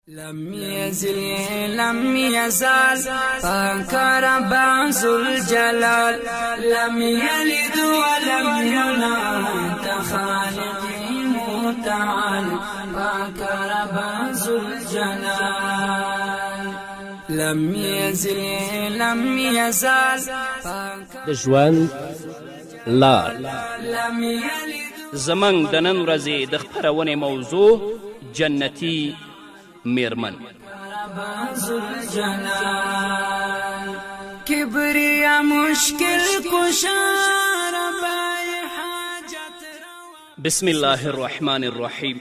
لم يزال فكرب ذو الجلال لم يلد ولم يولد خالقي متعال فكرب ذو الجلال لم يزال د ژوند لار لم يلد زمنګ د نن ورځې د خپرونې موضوع جنتي میرمن كبرياء مشكل كشار بسم الله الرحمن الرحيم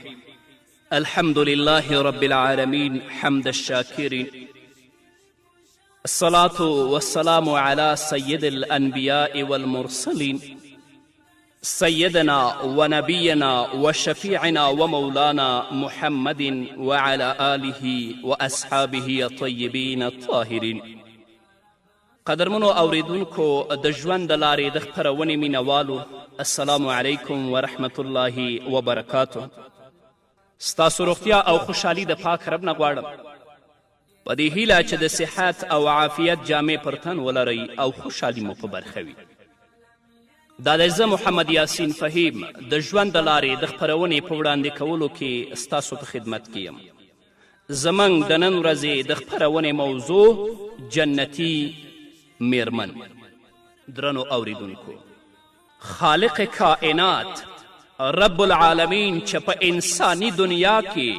الحمد لله رب العالمين حمد الشاكرين الصلاة والسلام على سيد الأنبياء والمرسلين سيدنا ونبينا وشفيعنا ومولانا محمد وعلى آله وأصحابه الطيبين الطاهرين قدرمنو اوریدونکو د ژوند د لارې د خپرونې مینوالو السلام علیکم ورحمة الله وبرکاته. ستاسو روغتیا او خوشحالي د پاک رب نه غواړم په دې هیله چې د صحت او عافیت جامې پر تن ولرئ او خوشحالي مو په برخه وي. دا د زه محمد یاسین فهیم د ژوند د لارې د خپرونې په وړاندې کولو کې ستاسو په خدمت کې یم. زموږ د نن ورځې د خپرونې موضوع جنتي میرمن. درنو اوریدونکو، خالق کائنات رب العالمین چې په انسانی دنیا کې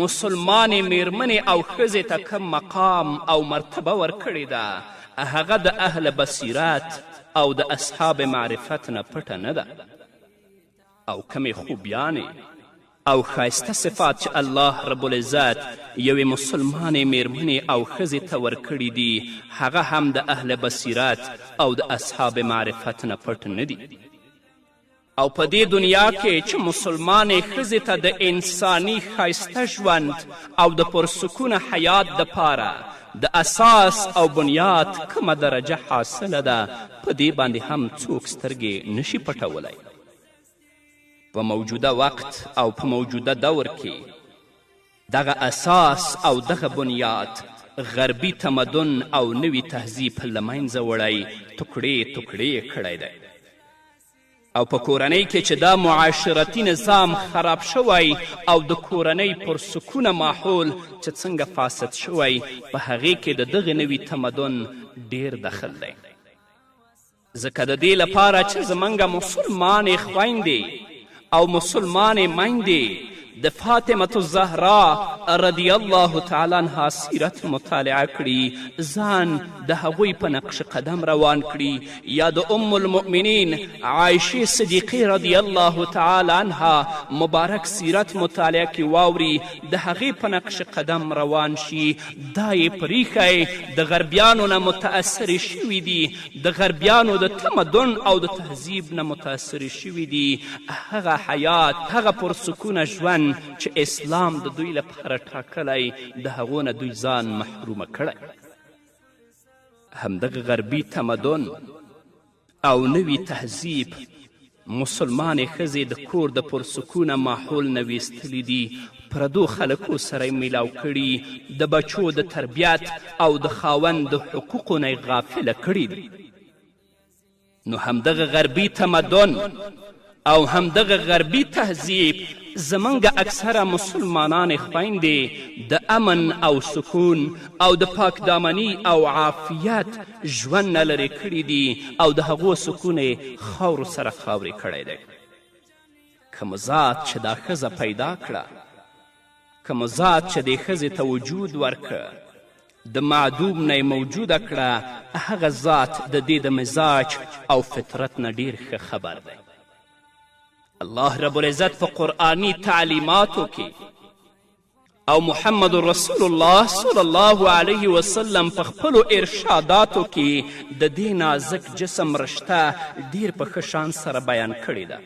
مسلمان میرمنې او ښځې ته کم مقام او مرتبه ورکړې ده، هغه د اهل بصیرت او د اصحاب معرفت نه پټه نه ده، او کمې خوبیانې او ښایسته صفات چې الله رب العزت یوې مسلمانې میرمنې او ښځې ته ورکړي دي، هغه هم د اهل بصیرت او د اصحاب معرفت نه پټ نه دي. او په دې دنیا کې چې مسلمانې ښځې ته د انساني ښایسته ژوند او د پرسکونه حیات دپاره د اساس او بنیاد کومه درجه حاصله ده، په دې باندې هم څوک سترګې نشي پټولی. په موجوده وقت او په موجوده دور کې دغه اساس او دغه بنیاد غربي تمدن او نوي تهذیب له منځه وړی ټوکړې ټوکړې کړی دی. او په کورنۍ کې چې دا معاشرتي نظام خراب شوی او د کورنۍ پرسکونه ماحول چې څنګه فاسد شوی، په هغې کې د دغه نوي تمدن ډیر دخل دی. ځکه د دې لپاره چې زموږ مسلمانې خویندې او مسلمانې میندې د فاطمة الزهرا رضی الله تعالی عنها سیرت مطالعه کړي، ځان د هغوی په نقش قدم روان کړي، یا د ام المؤمنین عایشې صدیقې رضی الله تعالی عنها مبارک سیرت مطالعه کې واوري، د هغې په نقش قدم روان شي، دا یې پریښی د غربیانو نه متاثرې شوي دي، د غربیانو د تمدن او د تهذیب نه متاثرې شوي دي. هغه حیات، هغه پرسکونه ژوند چې اسلام د دوی لپاره ټاکلی، د هغو نه دوی ځان محرومه کړی. همدغه غربي تمدن او نوي تهذیب مسلمانې ښځې د کور د پرسکونه ماحول نه ویستلی دي، پردو خلکو سره یې میلاو کړي، د بچو د تربیت او د خاوند د حقوقو نه یې غافله کړي دي. نو همدغه غربي تمدن او همدغه غربي تهذیب زمونږ اکثره مسلمانانې خویندې د امن او سکون او د پاکدامني او عافیت ژوند نه لرې کړي دي، او د هغو سکون یې خاورو سره خاورې کړی دی. کوم ذات چې دا ښځه پیدا کړه، کوم ذات چې دې ښځې ته وجود ورکړه، د معدوم نه یې موجوده کړه، هغه ذات د دې د مزاج او فطرت نه ډیر ښه خبر دی. الله رب العزت په قرآني تعلیماتو کې او محمد رسول الله صلی الله علیه وسلم په خپلو ارشاداتو کې د دې نازک جسم رشته ډیر په ښه شان سره بیان کړې ده.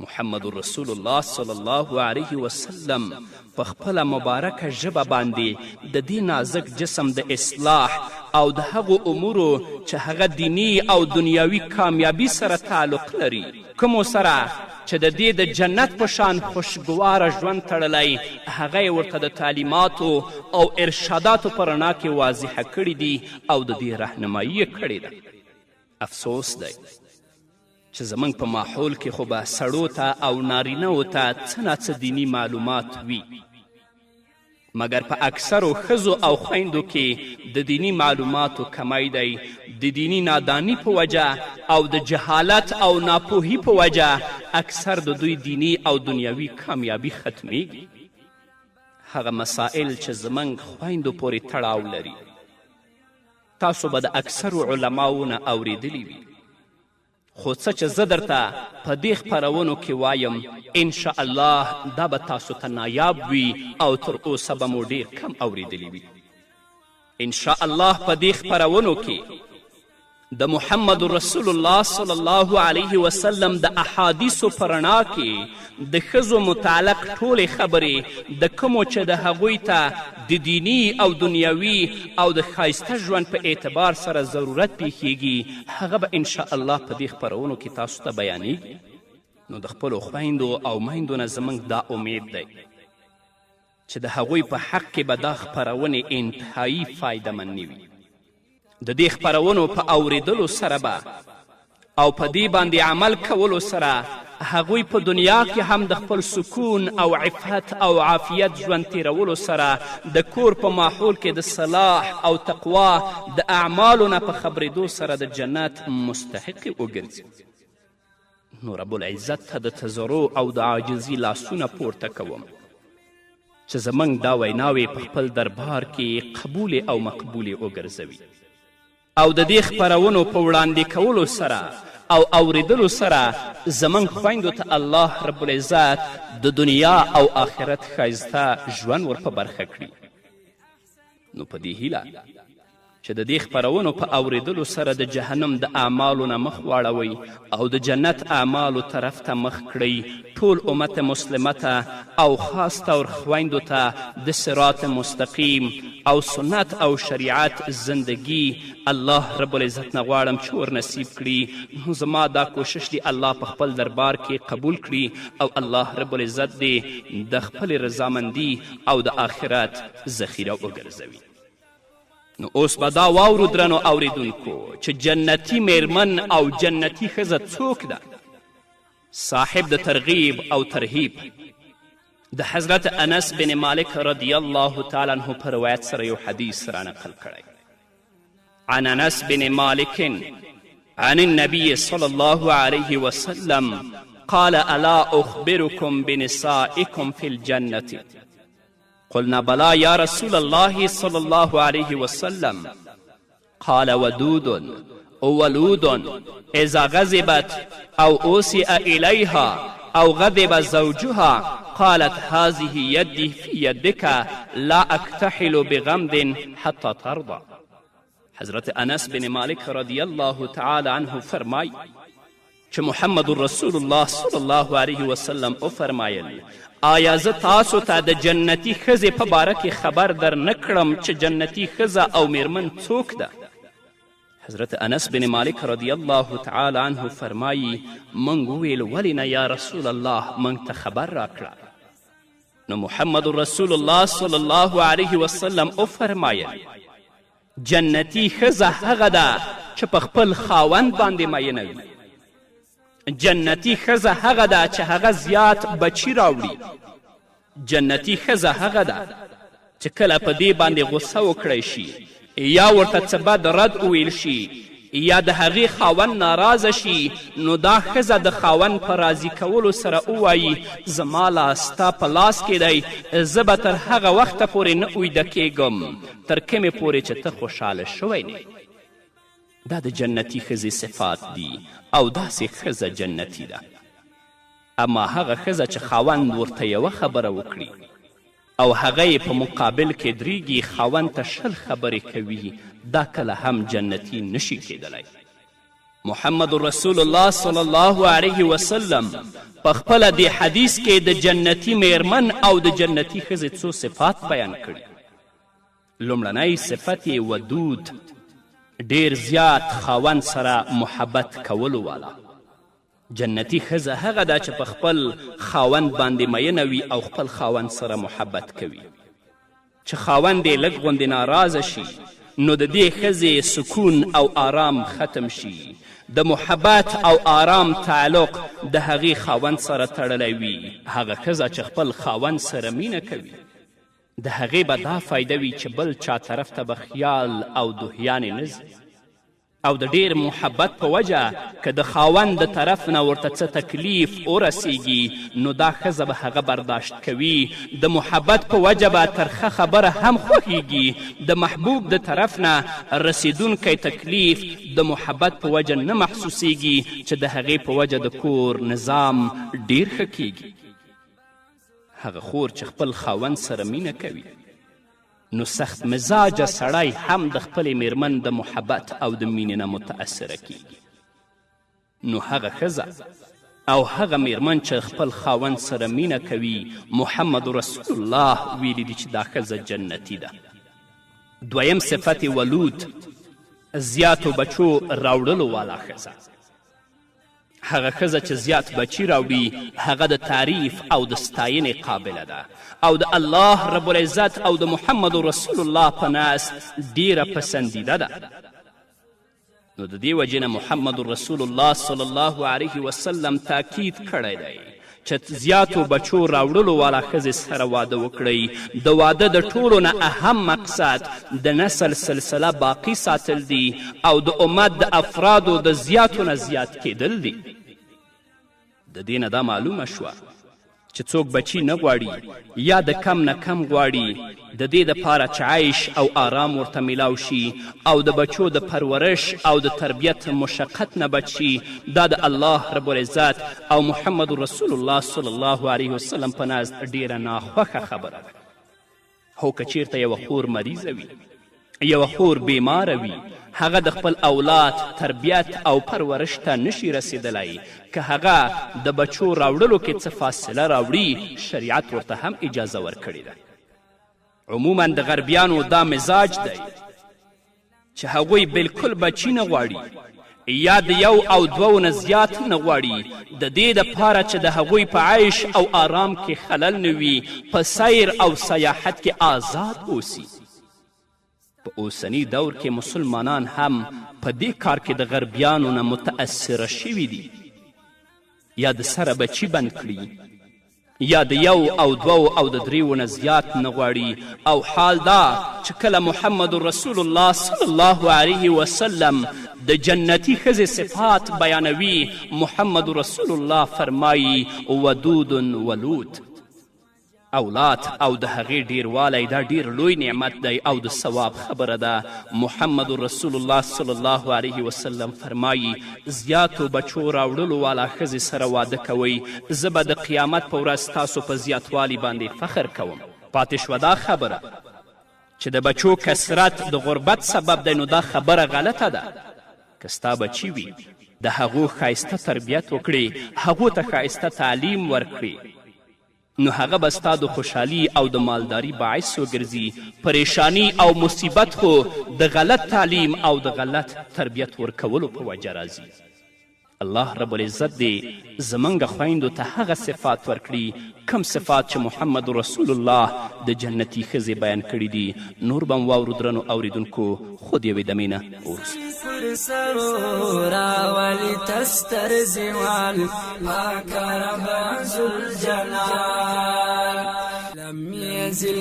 محمد رسول الله صلی الله علیه وسلم په خپله مبارکه ژبه باندې د دې نازک جسم د اصلاح او د هغو امورو چې هغه دینی او دنیاوي کامیابی سره تعلق لري، کومو سره چې د دې د جنت په شان خوشګواره ژوند تړلی هغه یې ورته د تعلیماتو او ارشاداتو په رڼا کې واضحه کړي دي او د دې رهنمایي یې کړې ده. افسوس دی چې زموږ په ماحول کې خو به سړو ته او نارینهو ته څه ناڅه دیني معلومات وي، مګر په اکثرو ښځو او خویندو کې د دینی معلوماتو کمی دی. د دینی نادانی په وجه او د جهالت او ناپوهی په وجه اکثر د دوی دینی او دنیوي کامیابی ختمیږي. هغه مسائل چې زموږ خویندو پورې تړاو لري تاسو به د اکثرو علماو نه اوریدلی وي، خو څه چې زه درته په دې خپرونو کې وایم انشاءالله دا به تاسو ته نایاب وي او تر اوسه به مو ډېر کم اوریدلی وي. انشاءالله په دې خپرونو کې د محمد رسول الله صلی الله علیه وسلم د احادیثو په رڼا کې د ښځو متعلق ټولې خبرې د کومو چې د هغوی ته د دینی او دنیوي او د ښایسته ژوند په اعتبار سره ضرورت پیښیږي هغه به انشاءالله په دې خپرونو کې تاسو ته بیانیږي. نو د خپلو خویندو او میندو نه زموږ دا امید دی چې د هغوی په حق کې به دا خپرونې انتهایی فایدهمندې وي. د دې خپرونو په اوریدلو سره به او په دې باندې عمل کولو سره هغوی په دنیا کې هم د خپل سکون او عفت او عافیت ژوند تیرولو سره د کور په ماحول کې د صلاح او تقوا د اعمالو نه په خبرېدو سره د جنت مستحقې وګرځي. نو رب العزت ته د تضرع او د عاجزي لاسونه پورته کوم چې زموږ دا ویناوې په خپل دربار کې قبولې او مقبولې وګرځوي او د دې خپرونو په وړاندې کولو سره او اوریدلو سره زموږ خویندو ته الله رب العزت د دنیا او آخرت ښایسته ژوند ور په برخه کړي. نو په دې هیله چې د دې خپرونو په اوریدلو سره د جهنم د اعمالو نه مخ واړوئ او د جنت اعمالو طرف ته مخ کړئ ټول امت مسلمه ته او خاص طور خویندو ته د صراط مستقیم او سنت او شریعت زندگی الله رب العزت نه غواړم چې ور نصیب کړي. نو زما دا کوشش دی الله په خپل دربار کې قبول کړي او الله رب العزت دې د خپل رضامندي او د آخرت ذخیره وګرځوي. نو اوس به دا واورو درنو اوریدونکو چې جنتی میرمن او جنتی ښځه څوک ده. صاحب د ترغیب او ترهیب د حضرت انس بن مالک رضی الله تعالی عنه په روایت سره یو حدیث رانقل کړی. عن انس بن مالک عن النبي صلى الله عليه وسلم قال الا اخبركم بنسائكم في الجنة قلنا بلى يا رسول الله صلى الله عليه وسلم قال ودود ولود إذا غضبت أو أوسئ إليها أو غضب زوجها قالت هذه يدي في يدك لا أكتحل بغمد حتى ترضى. حضرت انس بن مالک رضی الله تعالی عنه فرمای چې محمد رسول الله صلی الله علیه وسلم وفرمایل آیا زه تاسو ته د جنتی ښځې په باره کې خبر در نه کړم چې جنتی ښځه او میرمن څوک ده؟ حضرت انس بن مالک رضی الله تعالی عنه فرمایی موږ وویل ولې نه یا رسول الله موږ ته خبر راکړه. نو محمد رسول الله صلی الله علیه وسلم وفرمایل جنتی ښځه هغه ده چې په خپل خاوند باندې مینه وي. جنتی ښځه هغه ده چې هغه زیات بچی راوړي. جنتی ښځه هغه ده چې کله په دې باندې غصه وکړی شي یا ورته څه بد رد وویل شي یا د هغې خاوند ناراضه شي نو دا ښځه د خاوند په راضي کولو سره ووایي زما لاس ستا په لاس کې دی زه به تر هغه وخته پورې نه اویده کیږم تر کومې پورې چې ته خوشحاله شوی نه. دا د جنتی ښځې صفات دي او داسې ښځه جنتی ده. اما هغه ښځه چې خاوند ورته یوه خبره وکړي او هغه یې په مقابل کې دریږي خاوند ته 20 خبرې کوي دا کله هم جنتی نشي کیدلی. محمد رسول الله صلی الله علیه وسلم په خپله دې حدیث کې د جنتی میرمن او د جنتی ښځې څو صفات بیان کړي. لومړنی صفت یې ودود ډیر زیات خاوند سره محبت کولو والا. جنتی ښځه هغه ده چې په خپل خاوند باندې مینه وي او خپل خاوند سره محبت کوي. چې خاوند یې لږ غوندې ناراضه شي نو د دې ښځې سکون او آرام ختم شي. د محبت او آرام تعلق د هغې خاوند سره تړلی وي. هغه ښځه چې خپل خاوند سره مینه کوي د هغې به دا فایده وي چې بل چا طرف ته به خیال او دهیانې نه ځي، او د ډیر محبت په وجه که د خاوند د طرف نه ورته څه تکلیف ورسیږي نو دا ښځه به هغه برداشت کوي. د محبت په وجه به ترخه خبره هم خوښیږي. د محبوب د طرف نه رسیدونکی تکلیف د محبت په وجه نه محسوسیږي چې د هغې په وجه د کور نظام ډیر ښه کیږي. هغه خور چې خپل خاوند سره مینه کوي نو سخت مزاجه سړی هم د خپلې میرمن د محبت او د مینې نه متأثره کیږي. نو هغه ښځه او هغه میرمن چې خپل خاوند سره مینه کوي محمد رسول الله ویلی دی چې دا ښځه جنتی ده. دویم صفت ولود، زیاتو بچو راوړلو والا ښځه. هغه ښځه چې زیات بچی راوړي هغه د تعریف او د ستاینې قابله ده او د الله رب العزت او د محمد رسول الله په نزد ډیره پسندیده ده. نو د دې وجې نه محمد رسول الله صلی الله علیه وسلم تاکید کړی دی چې زیاتو بچو راوړلو والا ښځې سره واده وکړئ. د واده د ټولو نه اهم مقصد د نسل سلسله باقی ساتل دي او د امت د افرادو د زیاتو نه زیات کیدل دي. د دې نه دا معلومه شوه چې څوک بچی نه غواړي یا د کم نه کم غواړي د دې دپاره چې عیش او آرام ورته میلاو شي او د بچو د پرورش او د تربیت مشقت نه بچ شي، دا د الله رب العزت او محمد رسول الله صلی الله علیه وسلم په نزد ډیره ناخوښه خبره ده. هو که چیرته یوه خور مریضه وي، یوه خور بیماره وي، هغه د خپل اولاد تربیت او پرورش ته نشي رسیدلی، که هغه د بچو راوړلو کې څه فاصله راوړي شریعت ورته هم اجازه ورکړې ده. عموما د غربیانو دا مزاج دی چې هغوی بالکل بچی نه غواړي یا د یو او دوو نه زیات نه غواړي، د دې دپاره چې د هغوی په عیش او آرام کې خلل نه وي، په سیر او سیاحت کې آزاد اوسي. په اوسنی دور کې مسلمانان هم په دې کار کې د غربیانو نه متأثره شوي دي، یا د سره بچی بند کړي یا د یو او دوو او د دریو نه زیات نه غواړي. او حال دا چې کله محمد رسول الله صلی الله علیه وسلم د جنتی ښځې صفات بیانوي، محمد رسول الله فرمایي ودود ولود. اولاد او د هغې ډیروالی دا ډیر لوی نعمت دی او د ثواب خبره ده. محمد رسول الله صلی الله علیه وسلم فرمایي زیاتو بچو راوړلو والا ښځې سره واده کوئ، زه به د قیامت په ورځ تاسو په زیاتوالي باندې فخر کوم. پاتې شوه دا خبره چې د بچو کثرت د غربت سبب دی، نو دا خبره غلطه ده. که ستا بچي وي د هغو ښایسته تربیت وکړي، هغو ته ښایسته تعلیم ورکړي، نو هغه به ستا د خوشحالي او د مالداري باعث وګرځي. پریشانی او مصیبت خو د غلط تعلیم او د غلط تربیت ورکولو په وجه راځي. الله رب العزت دې زموږ خویندو ته هغه صفات ورکړي کم صفات چې محمد رسول الله د جنتي ښځې بیان کړي دي. نور به م واورو درنو اوریدونکو، خود یوې دمې نه وروسته. پر سرو راولی تستر زوال پاک رب ذوالجلال لم يزل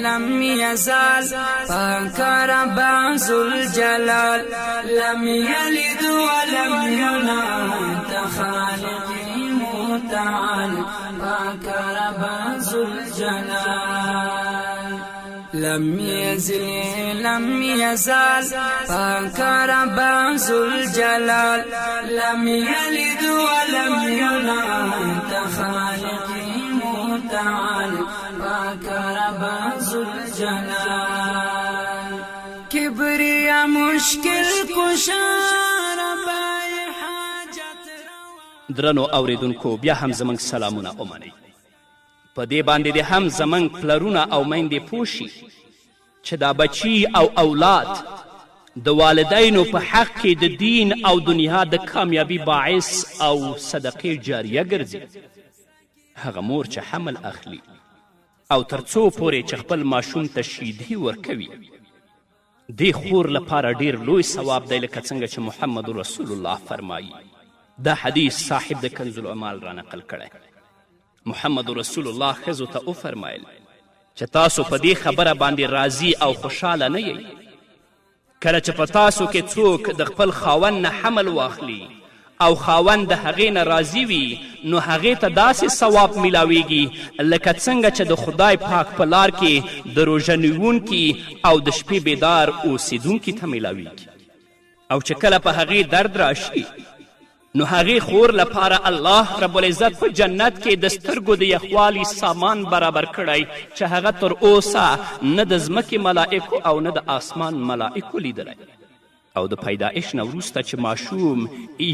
لم يزال پاک رب ذوالجلال لم يلد ولم يولد خالق متعال پاک رب ذوالجلال لم يزل لم يزال پاک رب ذوالجلال لم يلد ولم يولد خالق متعال پاک رب ذوالجلال کبریا مشکل کشا رب حاجت درنو اوریدونکو، بیا هم زموږ سلامونه ومنئ. په دې باندې د هم زموږ پلرونه او میندې پوه شي چې دا بچي او اولاد د والدینو په حق کې د دین او دنیا د کامیابی باعث او صدقې جاریه ګرځي. هغه مور چې حمل اخلي او تر څو پورې چې خپل ماشوم ته شیدې ورکوي، دې خور لپاره ډیر لوی ثواب دی، لکه څنګه چې محمد رسول الله فرمایي. دا حدیث صاحب د کنز العمال را نقل کړی. محمد رسول الله ښځو ته وفرمایل چې تاسو په دې خبره باندې راضي او خوشحاله نه یئ. کله چې په تاسو کې څوک د خپل خاوند نه حمل واخلي او خاوند د هغې نه راضي وي، نو هغې ته داسې ثواب میلاویږي لکه څنګه چې د خدای پاک په لار کې د روژه نیونکي او د شپې بیدار اوسیدونکي ته میلاویږي. او چې کله په هغې درد راشي، نو هغې خور لپاره الله رب العزت په جنت کې د سترګو د یخوالي سامان برابر کړی چې هغه تر اوسه نه د ځمکې ملائکو او نه د آسمان ملائکو لیدلی. او د پیدایش نه وروسته چې ماشوم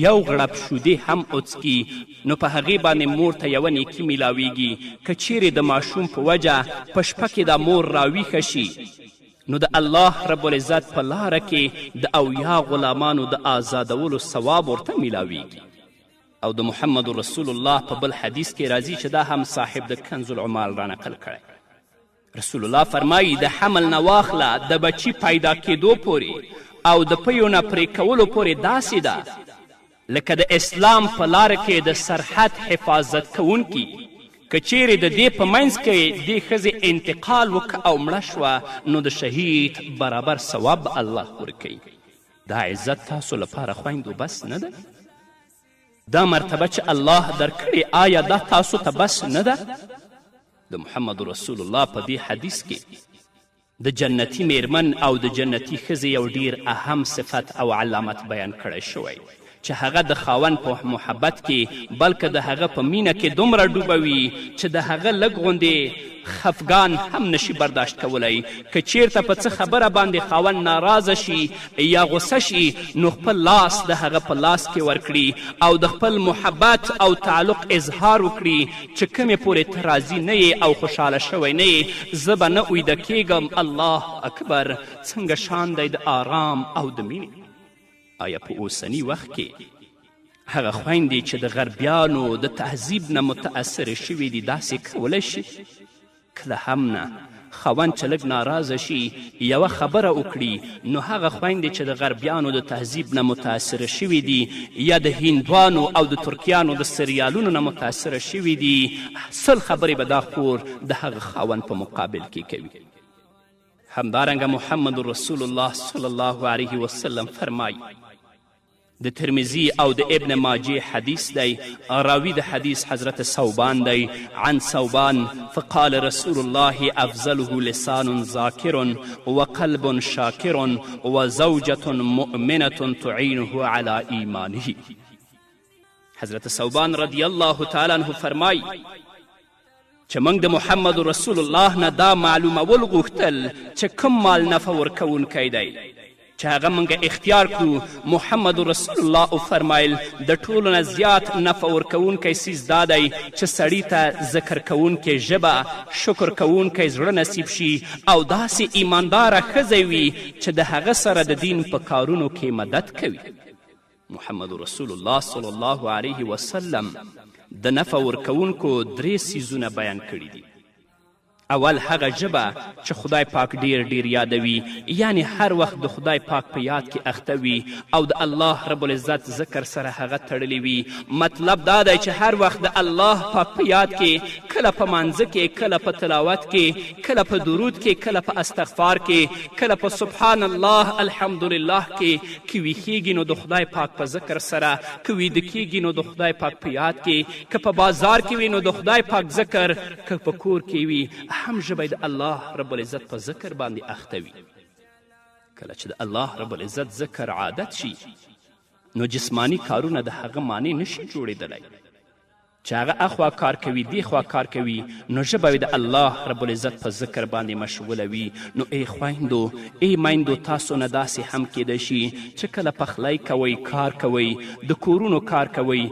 یو غړپ شودې هم وڅکي، نو په هغې باندې مور ته یوه نیکي میلاویږي. که چیرې د ماشوم په وجه په شپه کې دا مور راویښه شي، نو د الله رب العزت په لاره کې د اویا غلامانو د آزادولو ثواب ورته میلاویږي. او د محمد رسول الله په بل حدیث کې راځي چې دا هم صاحب د کنز العمال را نقل کړی. رسول الله فرمایي د حمل نه واخله د بچي پیدا کېدو پورې او د پیو نه پرې کولو پورې داسې ده لکه د اسلام په لاره کې د سرحد حفاظت کوونکي. که چیرې د دې په منځ کې دې ښځې انتقال وکړه او مړه شوه، نو د شهید برابر ثواب الله ورکوي. دا عزت تاسو لپاره خویندو بس نه ده؟ دا مرتبه چې الله درکړې آیا دا تاسو ته بس نه ده؟ د محمد رسول الله په دې حدیث کې د جنتي میرمن او د جنتي ښځې یو ډیر اهم صفت او علامت بیان کړی شوی چې هغه د خاوند په محبت کې بلکې د هغه په مینه کې دومره ډوبه وي چې د هغه لږ غوندې خفګان هم نشي برداشت کولی. که چیرته په څه خبره باندې خاوند ناراضه شي یا غصه شي، نو خپل لاس د هغه په لاس کې ورکړي او د خپل محبت او تعلق اظهار وکړي چې کومې پورې ته راضي نه یې او خوشحاله شوی نه یې، زه به نه اویده کیږم. الله اکبر، څنګه شان دی د آرام او د مینې. آیا په اوسني وخت کې هغه خویندې چې د غربیانو د تهذیب نه متاثرې شوي دي داسې کولی شي؟ کله هم نه. خاوند چې لږ ناراضه شي یوه خبره وکړي، نو هغه خویندې چې د غربیانو د تهذیب نه متاثره شوي دي یا د هندوانو او د ترکیانو د سریالونو نه متاثره شوي دي، 100 خبرې به دا خور د هغه خاوند په مقابل کې کوي. همدارنګه محمد رسول الله صلی الله علیه وسلم فرمایي، د ترمذی او د ابن ماجه حدیث دی، راوی د حدیث حضرت ثوبان دی. عن ثوبان فقال رسول الله افضله لسان ذاکر وقلب شاکر وزوجة مؤمنة تعینه علی ایمانه. حضرت ثوبان رضی الله تعالی عنه فرمایي چې موږ د محمد رسول الله نه دا معلومول غوښتل چې کوم مال نفع ورکوونکی دی چې هغه موږ اختیار کړو. محمد رسول الله وفرمایل د ټولو نه زیات نفع ورکوونکی څیز دا دی چې سړي ته ذکر کوونکی ژبه، شکر کوونکی زړه نصیب شي او داسې ایمانداره ښځه وي چې د هغه سره د دین په کارونو کې مدد کوي. محمد رسول الله صلی الله علیه وسلم د نفع ورکوونکو 3 څیزونه بیان کړي دي. اول هغه ژبه چې خدای پاک ډیر یادوي، یعنی هر وخت د خدای پاک په یاد کې اخته وي او د الله رب العزت ذکر سره هغه تړلی وي. مطلب دا دی چې هر وخت د الله پاک په یاد کې، کله په مانځه کې، کله په تلاوت کې، کله په درود کې، کله په استغفار کې، کله په سبحان الله الحمدلله کې ویښیږي نو د خدای پاک په ذکر سره، که ویده کیږي نو د خدای پاک په یاد کې، که په بازار کې وي نو د خدای پاک ذکر، که په کور کې وي هم ژبه د الله رب العزت په ذکر باندې اخته وي. کله چې د الله رب العزت ذکر عادت شي، نو جسمانی کارونه د هغه معنی نشي جوړېدلی چې هغه اخوا کار کوي دیخوا کار کوي، نو ژبه د الله رب العزت په ذکر باندې مشغوله وي. نو ای خویندو، ای میندو، تاسو نه داسې هم کیدی شي چې کله پخلی کوئ، کار کوئ، د کورونو کار کوئ،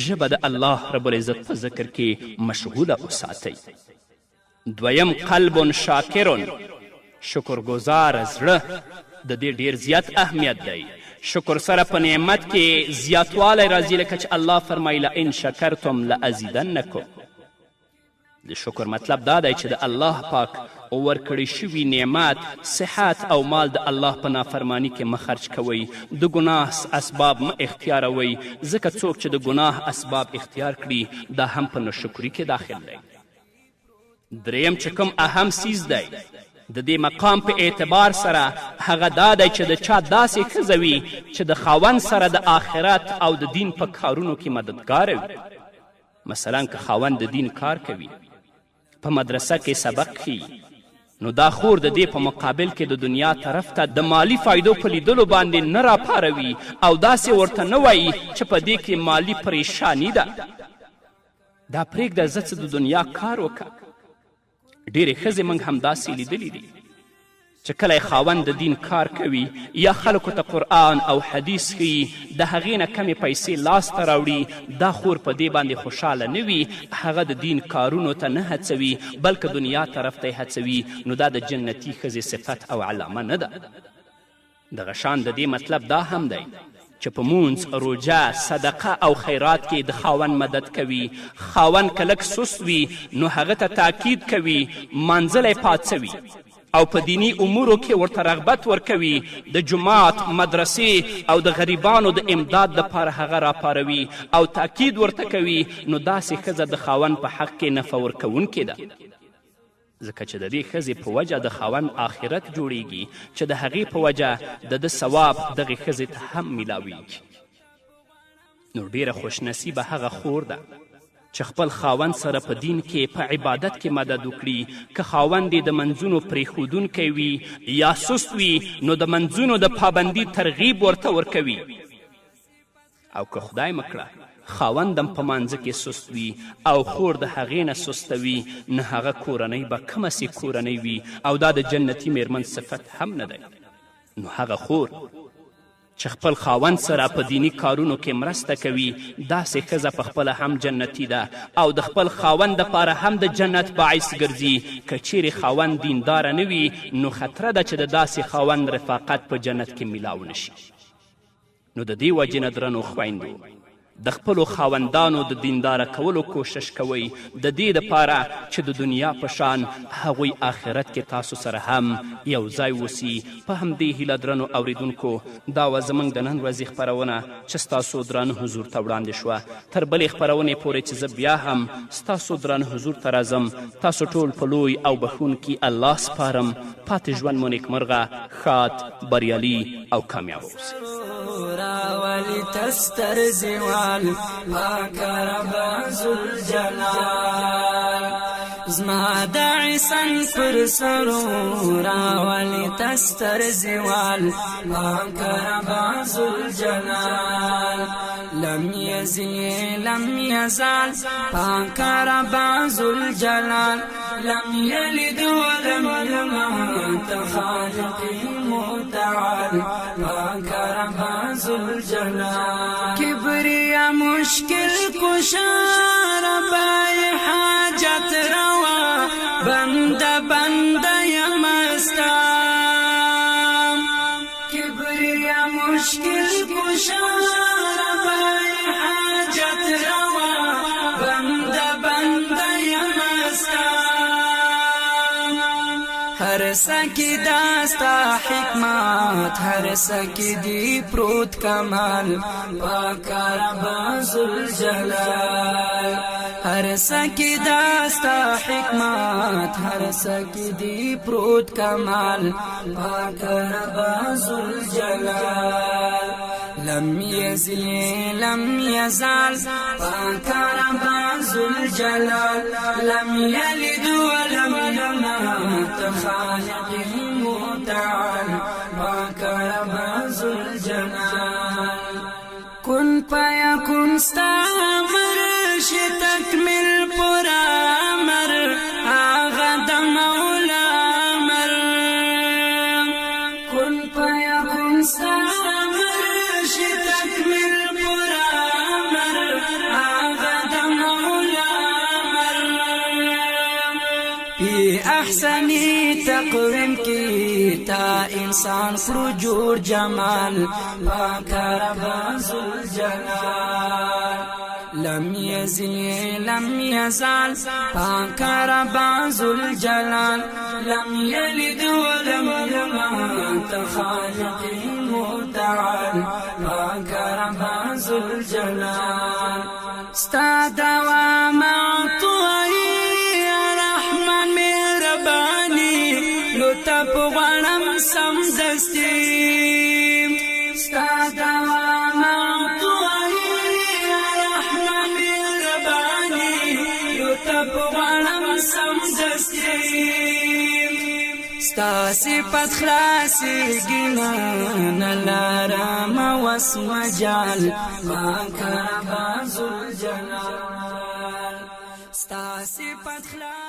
ژبه د الله رب العزت په ذکر کې مشغوله وساتئ. دویم قلب شاکر، شکرګزار زړه. د دې ډیر زیات اهمیت دی. شکر سره په نعمت کې زیاتوالی راځي، لکه چې الله فرمایي لئن شکرتم لازیدنکم. د شکر مطلب دا دی چې د الله پاک ورکړی شوي نعمت، صحت او مال د الله په نافرمانی کې مه خرج کوئ. د ګناه اسباب مه اختیاروئ، ځکه څوک چې د ګناه اسباب اختیار کړي دا هم په ناشکري کې داخل دی. دریم چې کوم اهم سیز دی د دې مقام په اعتبار سره هغه دا دی چې د چا داسې ښځه وي چې د خاوند سره د آخرت او د دین په کارونو کې مددګاره وي. مثلا که خاوند د دین کار کوي، په مدرسه کې سبق ښیي، نو دا خور د دې په مقابل کې د دنیا طرف ته د مالی فایدو په لیدلو باندې نه راپاروي او داسې ورته نه وایي چې په دې کې مالی پریشانی ده. دا پرېږده زه څه د دنیا کار وکړه. ډېرې ښځې موږ همداسې لیدلي دي چې کله خاوند د دین کار کوي یا خلکو ته قرآن او حدیث ښیي، د هغې نه کمې پیسې لاسته راوړي، دا خور په دې باندې خوشحاله نه وي، هغه د دین کارونو ته نه هڅوي بلکې دنیا طرف ته یې هڅوي، نو دا د جنتي ښځې صفت او علامه نه ده. دغه شان د دې مطلب دا هم دی چې په مونځ، روژه، صدقه او خیرات کې د خاوند مدد کوي. خاوند که لږ سست وي نو هغه ته تاکید کوي، مانځلی پاڅوي او په دینی امورو کې ورته رغبت ورکوي، د جماعت، مدرسې او د غریبانو د امداد دپاره هغه راپاروي او تاکید ورته کوي، نو داسې ښځه د خاوند په حق کې نفع ورکوونکې ده. ځکه چې د دې ښځې په وجه د خاوند آخرت جوړیږي چې د هغې په وجه د ده ثواب دغې ښځې ته هم میلاویږي. نو ډېره خوشنصیبه هغه خور ده چې خپل خاوند سره په دین کې، په عبادت کې مدد وکړي. که خاوند یې د منځونو پرېښودونکی وي یا سست وي نو د منځونو د پابندي ترغیب ورته ورکوي. او که خدای مکړه خاوندم په مانځه کې سست وي او خور د هغې نه سسته وي، نه هغه کورنۍ به کومه سي کورنۍ وي او دا د جنتي میرمن صفت هم نه دی. نو هغه خور چې خپل خاوند سره په دینی کارونو کې مرسته کوي، داسې ښځه په خپله هم جنتي ده او د خپل خاوند دپاره هم د جنت باعث ګرځي. که چیرې خاوند دینداره نه وي نو خطره ده چې د داسې خاوند رفاقت په جنت کې میلاو نشي. نو د دې وجې نه درنو خویندو، د خپلو خاوندانو د دینداره کولو کوشش کوئ، د دې دپاره چې د دنیا په شان هغوی آخرت کې تاسو سره هم یو ځای وسی. په همدې هیله درنو اوریدونکو، دا وه زموږ د نن ورځې خپرونه چې ستاسو درانه حضور ته وړاندې شوه. تر بلې خپرونې پورې چې زه بیا هم ستاسو درانه حضور ته راځم، تاسو ټول په لوی او بښونکي الله سپارم. پاتې ژوند مو نیکمرغه، ښاد، بریالي او کامیاب اوسئ. راولی تستر زوال پاک رب ذوالجلال، زما د عیسن پر سرو راولی تستر زوال پاک رب ذوالجلال، لم یزل لم یزال پاک رب ذوالجلال، لم یلد ولم یولد خالقی متعال پاک رب ذوالجلال، کبریا مشکل کشا ربای حاجت روا، بنده بنده یمستا، کبریا مشکل کشا ربای حاجت روا، بنده بنده یمستا، هر سکی داستا حکمت، هر سکی دی پروت کمال پاک رب ذوالجلال، هر سکی داستا حکمت، هر سکی دی پروت کمال پاک رب ذوالجلال، لم یزل لم یزال پاک رب ذوالجلال، لم یلد ولم یولد خالقی متعال پاک رب ذوالجلال، کن فیکون ستا امر شي تکمل پورا امر، آغا د مولا امر، کن فیکون ستا امر شي تکمل پورا امر، آغا د مولا امر، فی احسن قوم کی تا انسان کړو جوړ جمال پاک رب ذوالجلال لم يزال پاک رب ذوالجلال لم يلد ولم يولد خالق متعال پاک رب ذوالجلال ستا دوام لطف غنم سمدستی ستا دوام رحمن ربانی لطف غنم سمدستی ستا صفت خلاصی گنا نلارم واسم جال پاک رب ذوالجلال ستا صفت خلاصی